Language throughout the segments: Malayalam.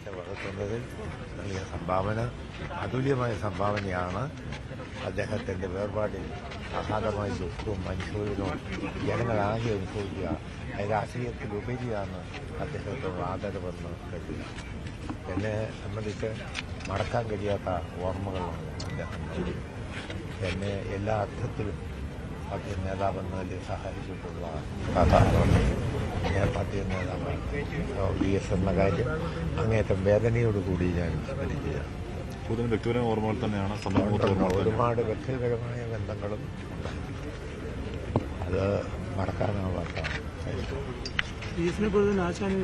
അദ്ദേഹത്തെ വളർത്തുന്നതിൽ നൽകിയ സംഭാവന അതുല്യമായ സംഭാവനയാണ്. അദ്ദേഹത്തിന്റെ വേർപാടിൽ അഗാധമായ ദുഃഖവും അനുശോചനവും ജനങ്ങളാകെ അനുഭവിക്കുക. രാഷ്ട്രീയത്തിലുപരിയാണ് അദ്ദേഹത്തോട് ആദരവെന്ന് കരുതുക. എന്നെ സംബന്ധിച്ച് മറക്കാൻ കഴിയാത്ത ഓർമ്മകളാണ് അദ്ദേഹം നൽകി. എന്നെ എല്ലാ അർത്ഥത്തിലും പാർട്ടി നേതാവെന്നതിൽ സഹായിച്ചിട്ടുള്ള കഥാപാത്രമാണ് ഞാൻ പാർട്ടി നേതാവാണ്. VS എന്ന കാര്യം അങ്ങേറ്റം വേദനയോടുകൂടി ഞാൻ സ്മരിക്കുകയാണ്. വ്യക്തിപരമായ ഓർമ്മകൾ തന്നെയാണ്. ഒരുപാട് വ്യക്തിപരമായ ബന്ധങ്ങളും ഉണ്ടായിരുന്നു. അത് മറക്കാനാവാത്ത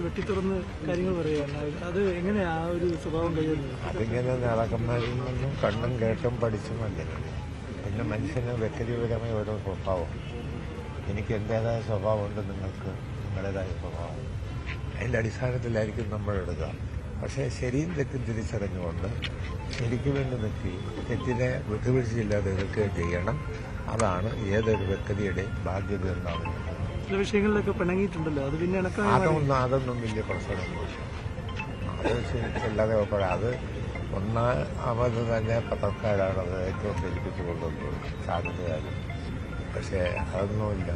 വെട്ടിത്തുറന്ന് കാര്യങ്ങൾ പറയുകയാണ്. അത് എങ്ങനെയാ ആ ഒരു സ്വഭാവം കഴിയുന്നത്? അതിങ്ങനെ നടക്കുന്നതിൽ നിന്നും കണ്ടും കേട്ടും പഠിച്ചും അങ്ങനെ. പിന്നെ മനുഷ്യന് വ്യക്തിപരമായ ഓരോ സ്വഭാവം. എനിക്ക് എന്റേതായ സ്വഭാവമുണ്ട്, നിങ്ങൾക്ക് നിങ്ങളുടേതായ സ്വഭാവം. അതിന്റെ അടിസ്ഥാനത്തിലായിരിക്കും നമ്മൾ എടുക്കുക. പക്ഷേ ശരിയും തെറ്റും തിരിച്ചറിഞ്ഞുകൊണ്ട് ശരിക്കു വേണ്ടി നിൽക്കി തെറ്റിനെ വിട്ടുവീഴ്ചയില്ലാതെ എതിർക്കുകയും ചെയ്യണം. അതാണ് ഏതൊരു വ്യക്തിയുടെയും ബാധ്യത എന്നാണ്. ചില വിഷയങ്ങളിലൊക്കെ പിണങ്ങിയിട്ടുണ്ടല്ലോ, അത് പിന്നെ അതൊന്നും വലിയ പ്രശ്നമൊന്നുമില്ല. അത് അത് ഒന്നാമത് തന്നെ പത്രക്കാരാണ് അത് ഏറ്റവും ധരിപ്പിച്ചു കൊണ്ടുവന്നത് സാധ്യതയാകും. പക്ഷേ അതൊന്നുമില്ല.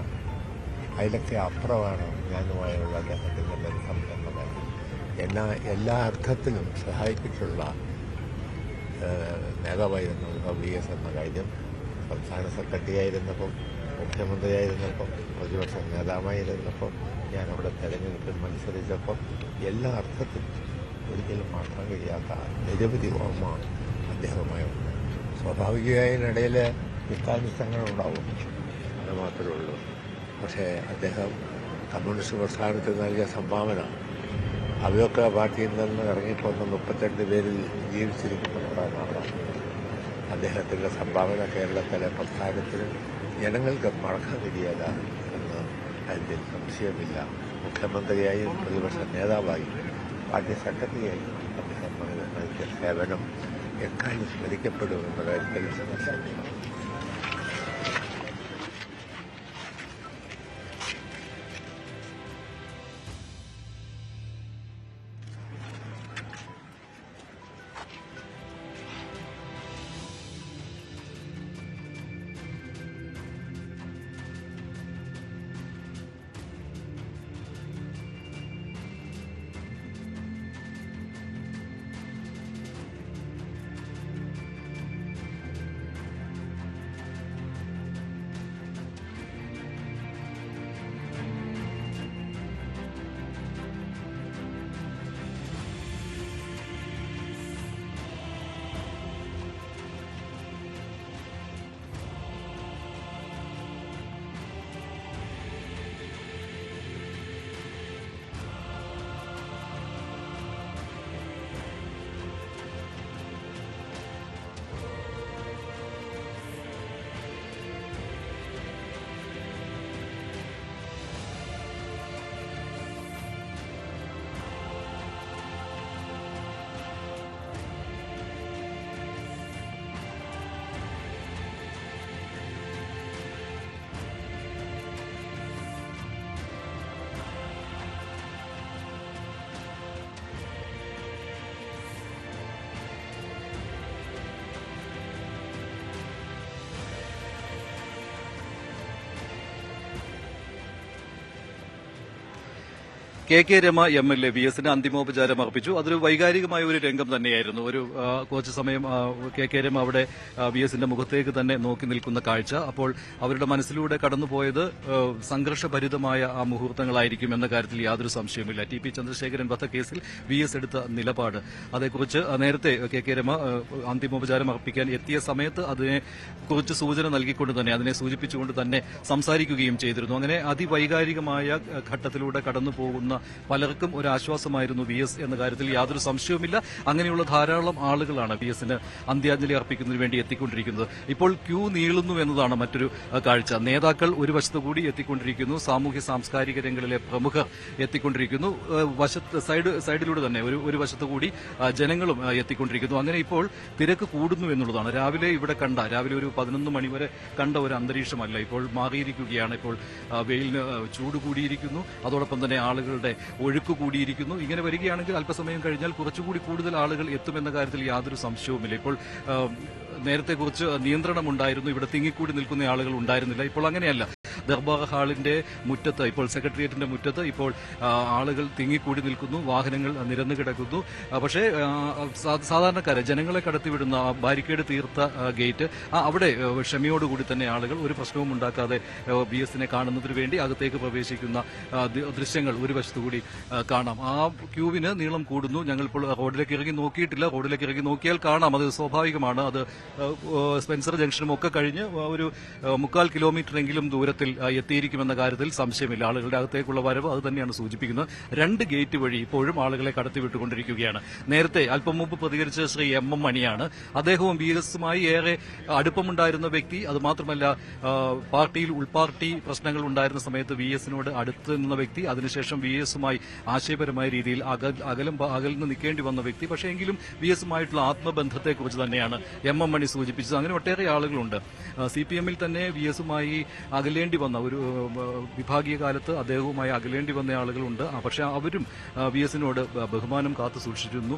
അതിലൊക്കെ അപ്പുറമാണ് ഞാനുമായുള്ള അദ്ദേഹത്തിന്റെ ബന്ധം എന്ന കാര്യം. എല്ലാ അർത്ഥത്തിലും സഹായിച്ചിട്ടുള്ള നേതാവായിരുന്നു VS എന്ന കാര്യം. സംസ്ഥാന സെക്രട്ടറി ആയിരുന്നപ്പം, മുഖ്യമന്ത്രിയായിരുന്നപ്പം, പ്രതിപക്ഷ നേതാവായിരുന്നപ്പം, ഞാനവിടെ തെരഞ്ഞെടുപ്പിൽ മത്സരിച്ചപ്പം എല്ലാ അർത്ഥത്തിലും ഒരിക്കലും മറക്കാൻ കഴിയാത്ത നിരവധി ഓർമ്മ അദ്ദേഹവുമായുണ്ട്. സ്വാഭാവികമായി ഇടയിൽ ഇഷ്ടാനിഷ്ടങ്ങളുണ്ടാവും, അത് മാത്രമേ ഉള്ളൂ. പക്ഷേ അദ്ദേഹം കമ്മ്യൂണിസ്റ്റ് പ്രസ്ഥാനത്തിന് നൽകിയ സംഭാവന, അവയൊക്കെ പാർട്ടിയിൽ നിന്ന് ഇറങ്ങിപ്പോന്ന 32 പേരിൽ ജീവിച്ചിരിക്കുന്നവരാണ്. അദ്ദേഹത്തിന്റെ സംഭാവന കേരളത്തിലെ പ്രസ്ഥാനത്തിന് ജനങ്ങൾക്ക് മറക്കാൻ കഴിയില്ല എന്ന് അതിൽ സംശയമില്ല. മുഖ്യമന്ത്രിയായും പ്രതിപക്ഷ നേതാവായും പാർട്ടി സെക്രട്ടറിയായി അദ്ദേഹം നൽകിയ സേവനം എക്കാലം സ്മരിക്കപ്പെടുമെന്ന കാര്യത്തിൽ സംശയമില്ല. KK രമ MLA VSന് അന്തിമോപചാരം അർപ്പിച്ചു. അതൊരു വൈകാരികമായ ഒരു രംഗം തന്നെയായിരുന്നു. ഒരു കുറച്ചു സമയം KK രമ അവിടെ VSന്റെ മുഖത്തേക്ക് തന്നെ നോക്കി നിൽക്കുന്ന കാഴ്ച. അപ്പോൾ അവരുടെ മനസ്സിലൂടെ കടന്നുപോയത് സംഘർഷഭരിതമായ ആ മുഹൂർത്തങ്ങളായിരിക്കും എന്ന കാര്യത്തിൽ യാതൊരു സംശയവുമില്ല. TP ചന്ദ്രശേഖരൻ വധക്കേസിൽ VS എടുത്ത നിലപാട്, അതേക്കുറിച്ച് നേരത്തെ KK രമ അന്തിമോപചാരം അർപ്പിക്കാൻ എത്തിയ സമയത്ത് അതിനെ കുറിച്ച് സൂചന നൽകിക്കൊണ്ട് തന്നെ, അതിനെ സൂചിപ്പിച്ചുകൊണ്ട് തന്നെ സംസാരിക്കുകയും ചെയ്തിരുന്നു. അങ്ങനെ അതിവൈകാരികമായ ഘട്ടത്തിലൂടെ കടന്നു പോകുന്ന പലർക്കും ഒരു ആശ്വാസമായിരുന്നു VS എന്ന കാര്യത്തിൽ യാതൊരു സംശയവുമില്ല. അങ്ങനെയുള്ള ധാരാളം ആളുകളാണ് VSന് അന്ത്യാഞ്ജലി അർപ്പിക്കുന്നതിന് വേണ്ടി എത്തിക്കൊണ്ടിരിക്കുന്നത്. ഇപ്പോൾ ക്യൂ നീളുന്നു എന്നതാണ് മറ്റൊരു കാഴ്ച. നേതാക്കൾ ഒരു വശത്തുകൂടി എത്തിക്കൊണ്ടിരിക്കുന്നു, സാമൂഹ്യ സാംസ്കാരിക രംഗങ്ങളിലെ പ്രമുഖർ എത്തിക്കൊണ്ടിരിക്കുന്നു, സൈഡിലൂടെ തന്നെ ഒരു വശത്തുകൂടി ജനങ്ങളും എത്തിക്കൊണ്ടിരിക്കുന്നു. അങ്ങനെ ഇപ്പോൾ തിരക്ക് കൂടുന്നു എന്നുള്ളതാണ്. രാവിലെ ഒരു 11 മണിവരെ കണ്ട ഒരു അന്തരീക്ഷമല്ല ഇപ്പോൾ മാറിയിരിക്കുകയാണ്. ഇപ്പോൾ വെയിലിന് ചൂട് കൂടിയിരിക്കുന്നു. അതോടൊപ്പം തന്നെ ആളുകളുടെ ആളുകളുടെ ഒഴുക്ക് കൂടിയിരിക്കുന്നു. ഇങ്ങനെ വരികയാണെങ്കിൽ അല്പസമയം കഴിഞ്ഞാൽ കുറച്ചുകൂടി കൂടുതൽ ആളുകൾ എത്തുമെന്ന കാര്യത്തിൽ യാതൊരു സംശയവുമില്ല. ഇപ്പോൾ നേരത്തെ കുറച്ച് നിയന്ത്രണമുണ്ടായിരുന്നു, ഇവിടെ തിങ്ങിക്കൂടി നിൽക്കുന്ന ആളുകൾ ഉണ്ടായിരുന്നില്ല. ഇപ്പോൾ അങ്ങനെയല്ല. ദർബാർ ഹാളിന്റെ മുറ്റത്ത്, ഇപ്പോൾ സെക്രട്ടേറിയറ്റിന്റെ മുറ്റത്ത് ഇപ്പോൾ ആളുകൾ തിങ്ങിക്കൂടി നിൽക്കുന്നു, വാഹനങ്ങൾ നിരന്നു കിടക്കുന്നു. പക്ഷേ സാധാരണക്കാരെ, ജനങ്ങളെ കടത്തിവിടുന്ന ബാരിക്കേഡ് തീർത്ത ഗേറ്റ്, അവിടെ ക്ഷമയോടുകൂടി തന്നെ ആളുകൾ ഒരു പ്രശ്നവും ഉണ്ടാക്കാതെ BS-നെ കാണുന്നതിന് വേണ്ടി അകത്തേക്ക് പ്രവേശിക്കുന്ന ദൃശ്യങ്ങൾ ഒരു വശത്തുകൂടി കാണാം. ആ ക്യൂവിന് നീളം കൂടുന്നു. ഞങ്ങളിപ്പോൾ റോഡിലേക്ക് ഇറങ്ങി നോക്കിയിട്ടില്ല. റോഡിലേക്ക് ഇറങ്ങി നോക്കിയാൽ കാണാം, അത് സ്വാഭാവികമാണ്. അത് സ്പെൻസർ ജംഗ്ഷനും ഒക്കെ കഴിഞ്ഞ് ഒരു 3/4 കിലോമീറ്ററെങ്കിലും ദൂരത്തിൽ എത്തിയിരിക്കുമെന്ന കാര്യത്തിൽ സംശയമില്ല. ആളുകളുടെ അകത്തേക്കുള്ള വരവ് അത് തന്നെയാണ് സൂചിപ്പിക്കുന്നത്. 2 ഗേറ്റ് വഴി ഇപ്പോഴും ആളുകളെ കടത്തിവിട്ടുകൊണ്ടിരിക്കുകയാണ്. നേരത്തെ അല്പം മുമ്പ് പ്രതികരിച്ച ശ്രീ MM മണിയാണ്. അദ്ദേഹവും BS-മായി ഏറെ അടുപ്പമുണ്ടായിരുന്ന വ്യക്തി. അതുമാത്രമല്ല, പാർട്ടിയിൽ ഉൾപാർട്ടി പ്രശ്നങ്ങൾ ഉണ്ടായിരുന്ന സമയത്ത് BS-നോട് അടുത്ത് നിന്ന വ്യക്തി. അതിനുശേഷം BS-മായി ആശയപരമായ രീതിയിൽ അകൽന്ന് നിൽക്കേണ്ടി വന്ന വ്യക്തി. പക്ഷേ എങ്കിലും BS-മായിട്ടുള്ള ആത്മബന്ധത്തെക്കുറിച്ച് തന്നെയാണ് MM മണി സൂചിപ്പിച്ചത്. അങ്ങനെ ഒട്ടേറെ ആളുകളുണ്ട്. CPM-ൽ തന്നെ BS-മായി അകലേണ്ടി വന്ന ഒരു വിഭാഗീയ കാലത്ത് അദ്ദേഹവുമായി അകലേണ്ടി വന്ന ആളുകളുണ്ട്. പക്ഷേ അവരും BS-നോട് ബഹുമാനം കാത്തു സൂക്ഷിച്ചിരുന്നു.